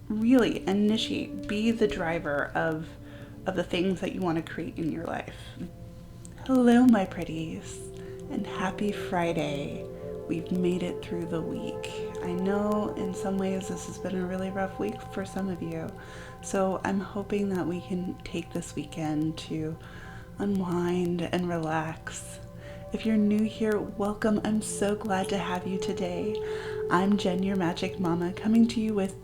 really initiate, be the driver of the things that you want to create in your life. Hello, my pretties, and happy Friday. We've made it through the week. I know in some ways this has been a really rough week for some of you, so I'm hoping that we can take this weekend to unwind and relax. If you're new here, welcome. I'm so glad to have you today. I'm Jen, your magic mama, coming to you with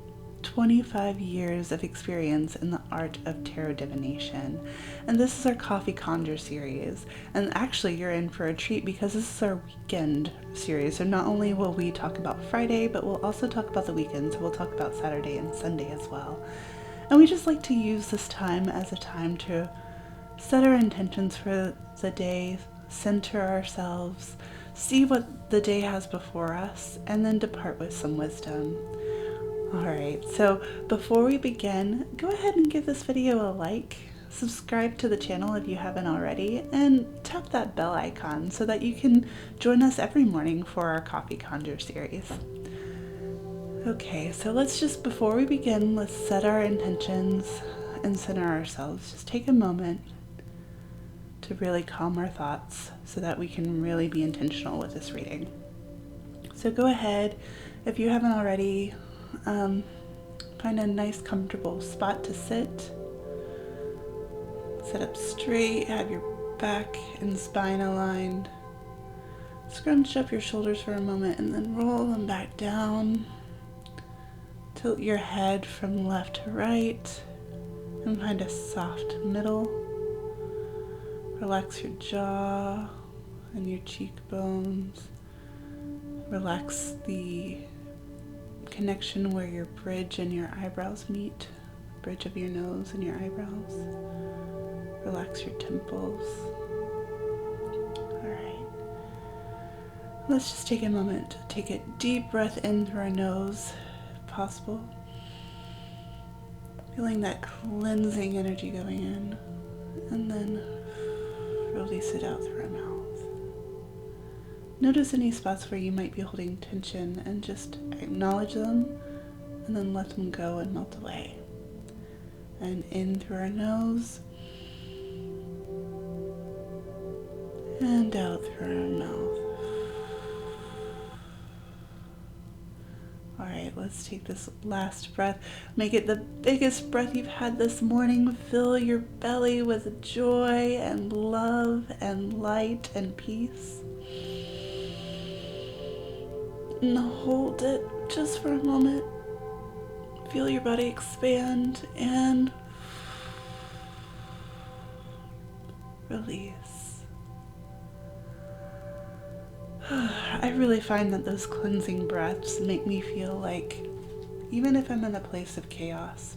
25 years of experience in the art of tarot divination. And this is our Coffee Conjure series. And actually you're in for a treat because this is our weekend series. So not only will we talk about Friday, but we'll also talk about the weekend. So we'll talk about Saturday and Sunday as well. And we just like to use this time as a time to set our intentions for the day, center ourselves, see what the day has before us, and then depart with some wisdom. Alright, so before we begin, go ahead and give this video a like, subscribe to the channel if you haven't already, and tap that bell icon so that you can join us every morning for our Coffee Conjure series. Okay, so before we begin, let's set our intentions and center ourselves. Just take a moment to really calm our thoughts so that we can really be intentional with this reading. So go ahead, if you haven't already, find a nice comfortable spot to sit. Sit up straight, have your back and spine aligned. Scrunch up your shoulders for a moment and then roll them back down. Tilt your head from left to right and find a soft middle. Relax your jaw and your cheekbones. Relax the connection where your bridge and your eyebrows meet, bridge of your nose and your eyebrows. Relax your temples. All right. Let's just take a moment to take a deep breath in through our nose, if possible. Feeling that cleansing energy going in, and then release it out through our mouth. Notice any spots where you might be holding tension and just acknowledge them and then let them go and melt away. And in through our nose and out through our mouth. Alright, let's take this last breath. Make it the biggest breath you've had this morning. Fill your belly with joy and love and light and peace. And hold it just for a moment. Feel your body expand and release. I really find that those cleansing breaths make me feel like, even if I'm in a place of chaos,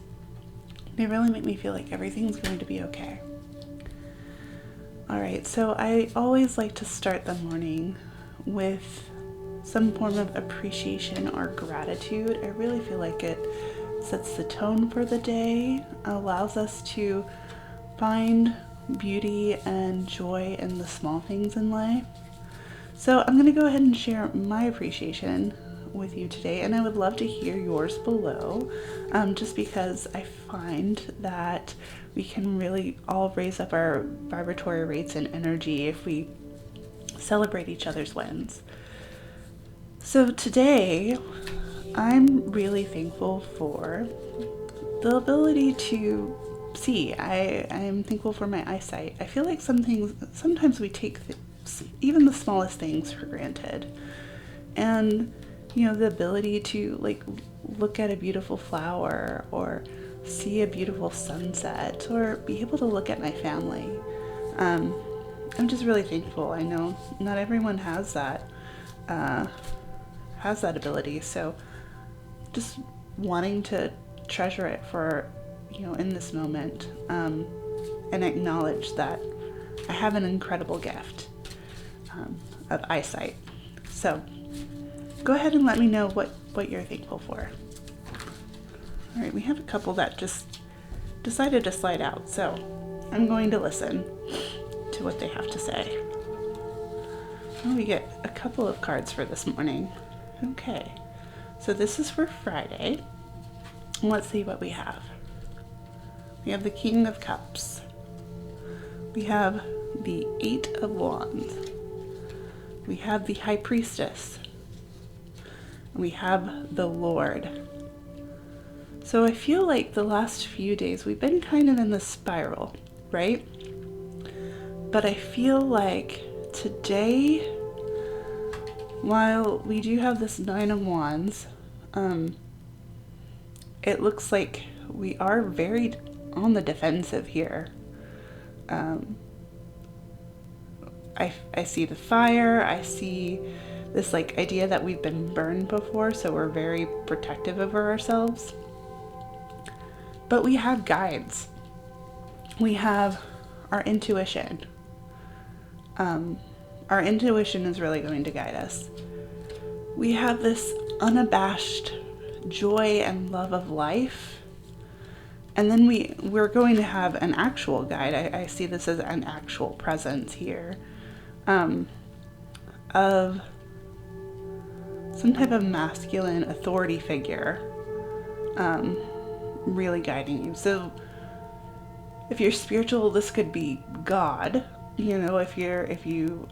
they really make me feel like everything's going to be okay. Alright, so I always like to start the morning with some form of appreciation or gratitude. I really feel like it sets the tone for the day, allows us to find beauty and joy in the small things in life. So I'm going to go ahead and share my appreciation with you today, and I would love to hear yours below, just because I find that we can really all raise up our vibratory rates and energy if we celebrate each other's wins. So today, I'm really thankful for the ability to see. I'm thankful for my eyesight. I feel like sometimes we take even the smallest things for granted. And, the ability to look at a beautiful flower or see a beautiful sunset or be able to look at my family. I'm just really thankful. I know not everyone has that ability, so just wanting to treasure it for in this moment, and acknowledge that I have an incredible gift of eyesight. So go ahead and let me know what you're thankful for. All right, we have a couple that just decided to slide out, so I'm going to listen to what they have to say. Oh, we get a couple of cards for this morning. Okay, so this is for Friday. Let's see what we have. We have the King of Cups. We have the Eight of Wands. We have the High Priestess. We have the Lord. So I feel like the last few days we've been kind of in the spiral, right? But I feel like today, while we do have this Nine of Wands, it looks like we are very on the defensive here. I see the fire, I see this like idea that we've been burned before, so we're very protective over ourselves. But we have guides. We have our intuition. Our intuition is really going to guide us. We have this unabashed joy and love of life. And then we're going to have an actual guide. I see this as an actual presence here. Of some type of masculine authority figure really guiding you. So if you're spiritual, this could be God. You know, if you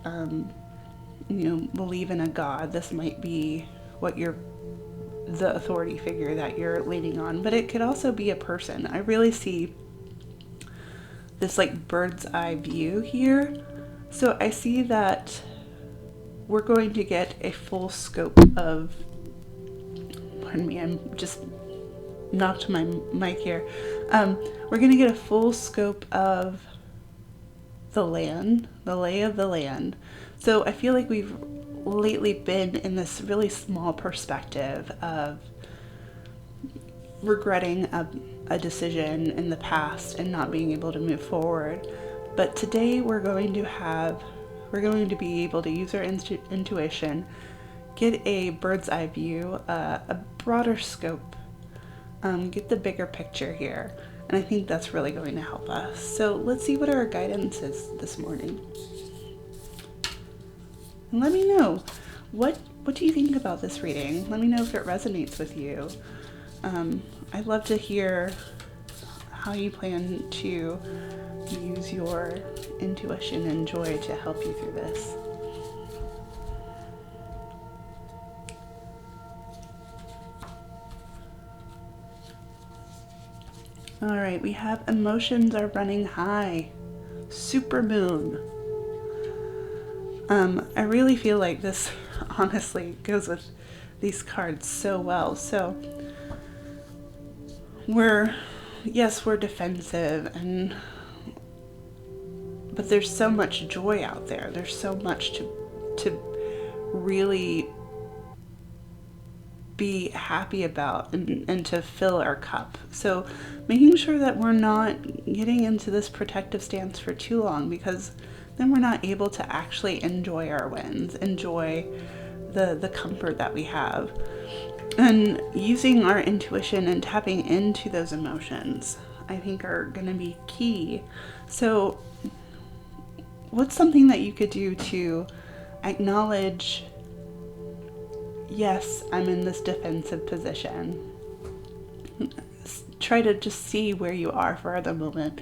believe in a God, this might be the authority figure that you're leaning on. But it could also be a person. I really see this like bird's eye view here. So I see that we're going to get a full scope of, pardon me, I'm just knocked my mic here. We're going to get a full scope of the land, the lay of the land. So I feel like we've lately been in this really small perspective of regretting a decision in the past and not being able to move forward. But today we're going to be able to use our intuition, get a bird's eye view, a broader scope, get the bigger picture here. And I think that's really going to help us. So let's see what our guidance is this morning. And let me know, what do you think about this reading? Let me know if it resonates with you. I'd love to hear how you plan to use your intuition and joy to help you through this. All right, we have emotions are running high. Super moon. I really feel like this honestly goes with these cards so well. So we're defensive, but there's so much joy out there. There's so much to really be happy about and to fill our cup. So making sure that we're not getting into this protective stance for too long, because then we're not able to actually enjoy our wins, enjoy the comfort that we have. And using our intuition and tapping into those emotions, I think, are going to be key. So what's something that you could do to acknowledge, yes, I'm in this defensive position. Try to just see where you are for the moment,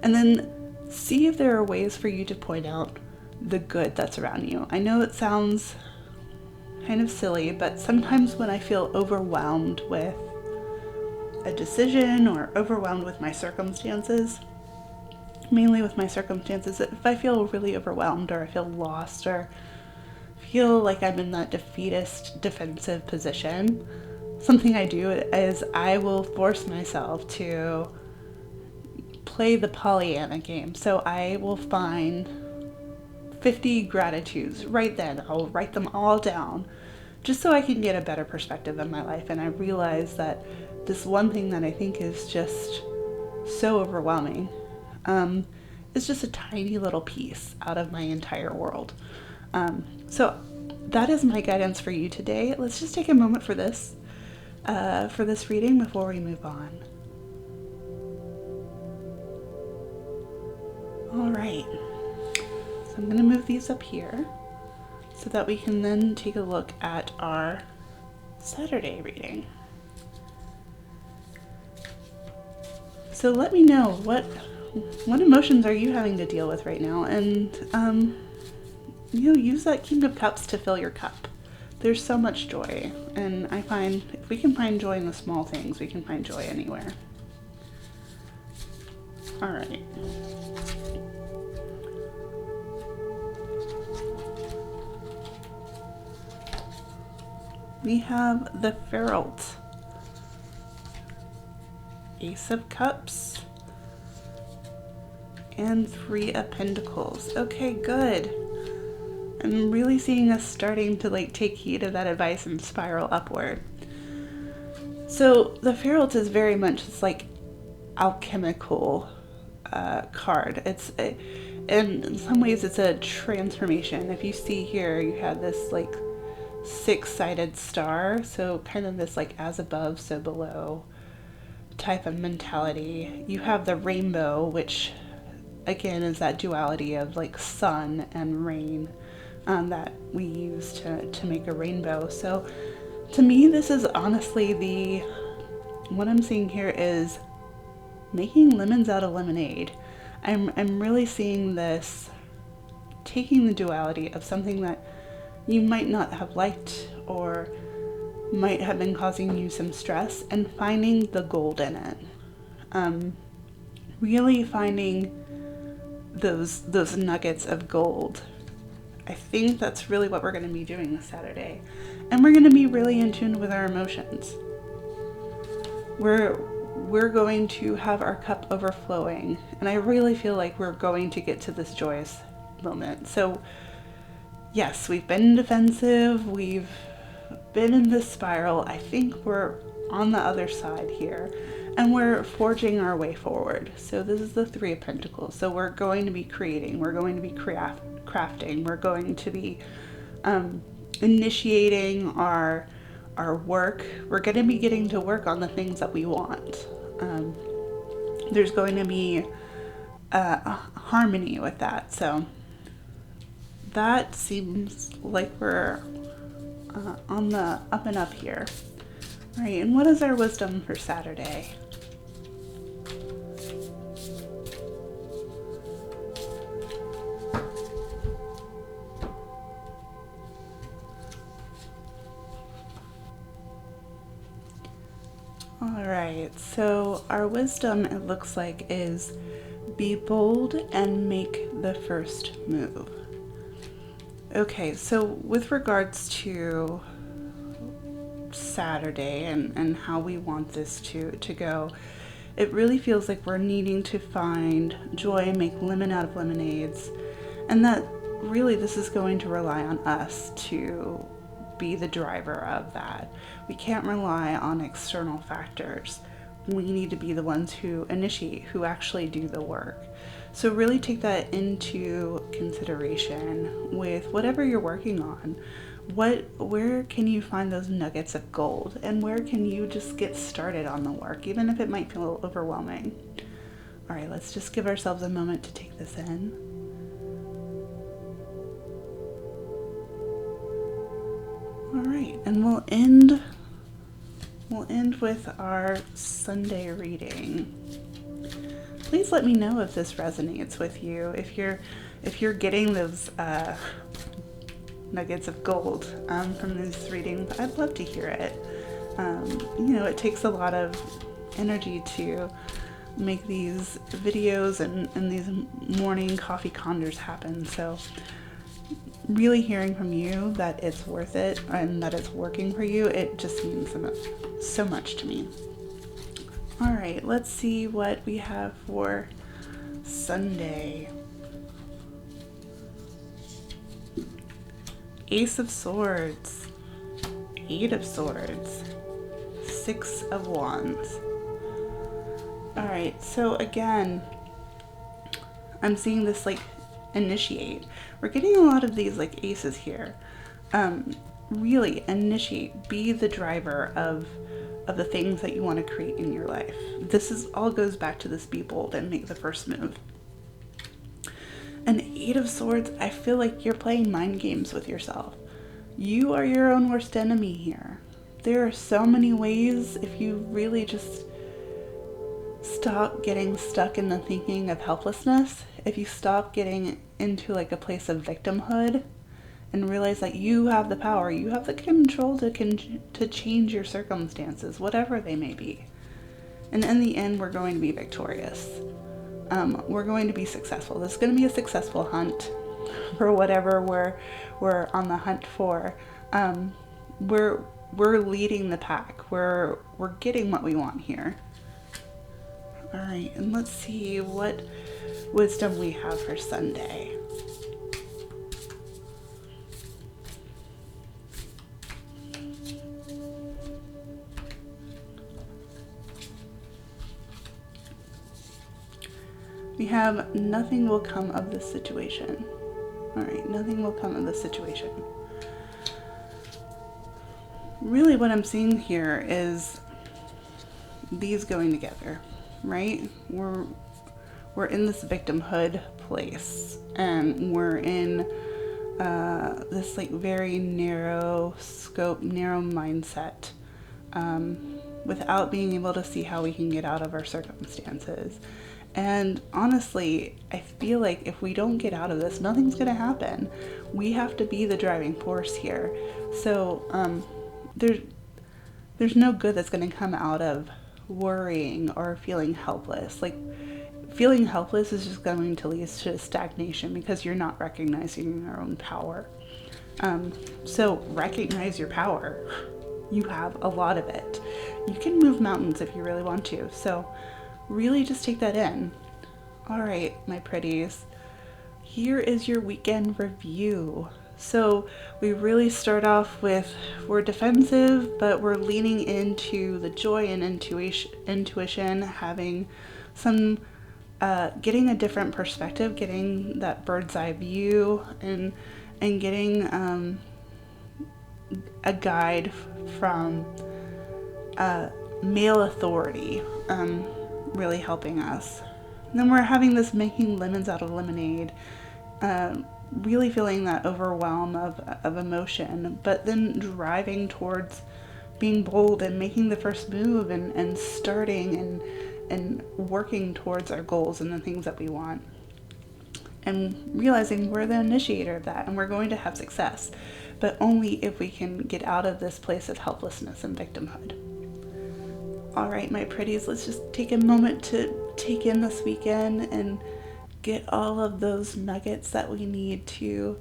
and then see if there are ways for you to point out the good that's around you. I know it sounds kind of silly, but sometimes when I feel overwhelmed with a decision or overwhelmed with my circumstances, mainly with my circumstances, if I feel really overwhelmed or I feel lost or feel like I'm in that defeatist defensive position, something I do is I will force myself to play the Pollyanna game. So I will find 50 gratitudes right then. I'll write them all down just so I can get a better perspective of my life. And I realize that this one thing that I think is just so overwhelming is just a tiny little piece out of my entire world. So that is my guidance for you today. Let's just take a moment for this reading before we move on. All right, so I'm going to move these up here so that we can then take a look at our Saturday reading. So let me know what emotions are you having to deal with right now, and use that King of Cups to fill your cup. There's so much joy, and I find if we can find joy in the small things, we can find joy anywhere. All right. We have the Feralt, Ace of Cups, and Three of Pentacles. Okay, good. I'm really seeing us starting to take heed of that advice and spiral upward. So the Feralt is very much this alchemical card. In some ways it's a transformation. If you see here, you have this six-sided star, so kind of this as above, so below type of mentality. You have the rainbow, which again is that duality of sun and rain that we use to make a rainbow. So to me, this is honestly what I'm seeing here is making lemons out of lemonade. I'm really seeing this taking the duality of something that you might not have liked or might have been causing you some stress and finding the gold in it. Really finding those nuggets of gold. I think that's really what we're going to be doing this Saturday. And we're going to be really in tune with our emotions. We're going to have our cup overflowing, and I really feel like we're going to get to this joyous moment. So yes, we've been defensive, we've been in this spiral. I think we're on the other side here, and we're forging our way forward. So this is the Three of Pentacles. So we're going to be creating, we're going to be crafting, we're going to be initiating our work. We're going to be getting to work on the things that we want. There's going to be harmony with that. So that seems like we're on the up and up here. All right, and what is our wisdom for Saturday? All right, so our wisdom, it looks like, is be bold and make the first move. Okay, so with regards to Saturday and how we want this to go, it really feels like we're needing to find joy, make lemon out of lemonades, and that really this is going to rely on us to be the driver of that. We can't rely on external factors. We need to be the ones who initiate, who actually do the work. So really take that into consideration with whatever you're working on. Where can you find those nuggets of gold, and where can you just get started on the work, even if it might feel overwhelming? All right, let's just give ourselves a moment to take this in. All right, and we'll end with our Sunday reading. Please let me know if this resonates with you. If you're getting those nuggets of gold from this reading, I'd love to hear it. It takes a lot of energy to make these videos and these morning coffee conjures happen. So really hearing from you that it's worth it and that it's working for you, it just means so much to me. All right, let's see what we have for Sunday. Ace of Swords, Eight of Swords, Six of Wands. All right, so again, I'm seeing this initiate. We're getting a lot of these aces here. Really initiate, be the driver of the things that you want to create in your life. This all goes back to this be bold and make the first move. An Eight of Swords, I feel like you're playing mind games with yourself. You are your own worst enemy here. There are so many ways, if you really just stop getting stuck in the thinking of helplessness, if you stop getting into like a place of victimhood and realize that you have the power, you have the control to change your circumstances, whatever they may be. And in the end, we're going to be victorious. We're going to be successful. This is going to be a successful hunt for whatever we're on the hunt for. We're leading the pack. We're getting what we want here. All right, and let's see what wisdom we have for Sunday. We have nothing will come of this situation. All right, nothing will come of this situation. Really what I'm seeing here is these going together, right? We're in this victimhood place, and we're in this like very narrow scope, narrow mindset, without being able to see how we can get out of our circumstances. And honestly, I feel like if we don't get out of this, nothing's going to happen. We have to be the driving force here. So there's no good that's going to come out of worrying or feeling helpless. Like, feeling helpless is just going to lead to stagnation because you're not recognizing your own power. So recognize your power. You have a lot of it. You can move mountains if you really want to. So really just take that in. All right, my pretties, here is your weekend review. So we really start off with, we're defensive, but we're leaning into the joy and intuition, having some, getting a different perspective, getting that bird's eye view, and getting a guide from male authority, really helping us. And then we're having this making lemons out of lemonade, really feeling that overwhelm of emotion, but then driving towards being bold and making the first move and starting and working towards our goals and the things that we want. And realizing we're the initiator of that and we're going to have success, but only if we can get out of this place of helplessness and victimhood. All right, my pretties, let's just take a moment to take in this weekend and get all of those nuggets that we need to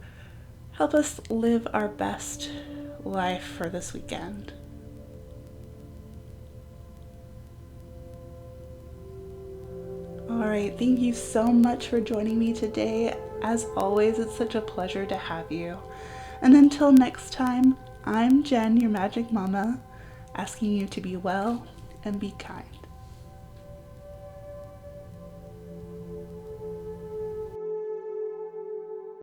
help us live our best life for this weekend. All right, thank you so much for joining me today. As always, it's such a pleasure to have you. And until next time, I'm Jen, your magic mama, asking you to be well and be kind.